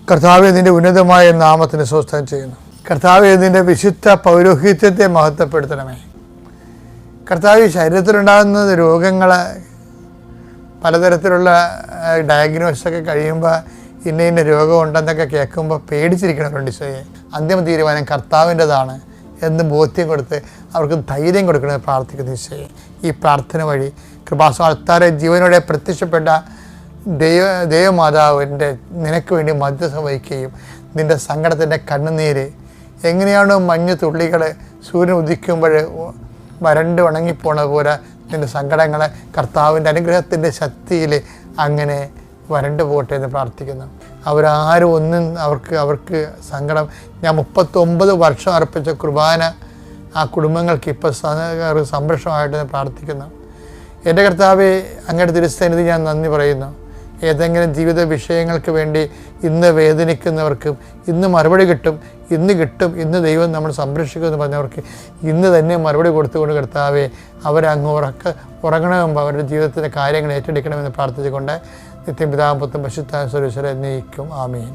കർത്താവേ, നിൻ്റെ ഉന്നതമായ നാമത്തിന് സ്വസ്ഥം ചെയ്യുന്നു. കർത്താവേ, നിൻ്റെ വിശുദ്ധ പൗരോഹിത്യത്തെ മഹത്വപ്പെടുത്തണമേ. കർത്താവ്, ശരീരത്തിലുണ്ടാകുന്ന രോഗങ്ങൾ, പലതരത്തിലുള്ള ഡയഗ്നോസൊക്കെ കഴിയുമ്പോൾ ഇന്ന രോഗം ഉണ്ടെന്നൊക്കെ കേൾക്കുമ്പോൾ പേടിച്ചിരിക്കണവരുണ്ട്. ഈശോയെ, അന്തിമ തീരുമാനം കർത്താവിൻ്റെതാണ് എന്ന് ബോധ്യം കൊടുത്ത് അവർക്ക് ധൈര്യം കൊടുക്കണമെന്ന് പ്രാർത്ഥിക്കുന്നു. ഈശോയെ, ഈ പ്രാർത്ഥന വഴി കൃപാസനത്താറെ ജീവനോടെ പ്രത്യക്ഷപ്പെട്ട ദൈവമാതാവിൻ്റെ നിനക്ക് വേണ്ടി മധ്യസ്ഥം വഹിക്കുകയും നിൻ്റെ സങ്കടത്തിൻ്റെ കണ്ണുനീര് എങ്ങനെയാണോ മഞ്ഞ് തുള്ളികൾ സൂര്യൻ ഉദിക്കുമ്പോൾ വരണ്ട് ഉണങ്ങിപ്പോണ പോലെ നിൻ്റെ സങ്കടങ്ങളെ കർത്താവിൻ്റെ അനുഗ്രഹത്തിൻ്റെ ശക്തിയിൽ അങ്ങനെ വരണ്ട് പോട്ടെ എന്ന് പ്രാർത്ഥിക്കുന്നു. അവരാരും ഒന്നും അവർക്ക് സങ്കടം, ഞാൻ 39 വർഷം അർപ്പിച്ച കുർബാന ആ കുടുംബങ്ങൾക്ക് ഇപ്പോൾ സംരക്ഷണമായിട്ടെന്ന് പ്രാർത്ഥിക്കുന്നു. എൻ്റെ കർത്താവേ, അങ്ങയുടെ തിരുസന്നിധി ഞാൻ നന്ദി പറയുന്നു. ഏതെങ്കിലും ജീവിത വിഷയങ്ങൾക്ക് വേണ്ടി ഇന്ന് വേദനിക്കുന്നവർക്കും ഇന്ന് മറുപടി കിട്ടും, ഇന്ന് ദൈവം നമ്മൾ സംരക്ഷിക്കുമെന്ന് പറഞ്ഞവർക്ക് ഇന്ന് തന്നെ മറുപടി കൊടുത്തുകൊണ്ട് കർത്താവേ, അവരങ്ങ് ഉറങ്ങണമെമ്പോൾ അവരുടെ ജീവിതത്തിൻ്റെ കാര്യങ്ങൾ ഏറ്റെടുക്കണമെന്ന് പ്രാർത്ഥിച്ചുകൊണ്ട് നിത്യം പിതാവും പുത്രനും പരിശുദ്ധാത്മാവും സർവ്വീശ്വരൻ എന്നേക്കും ആമേൻ.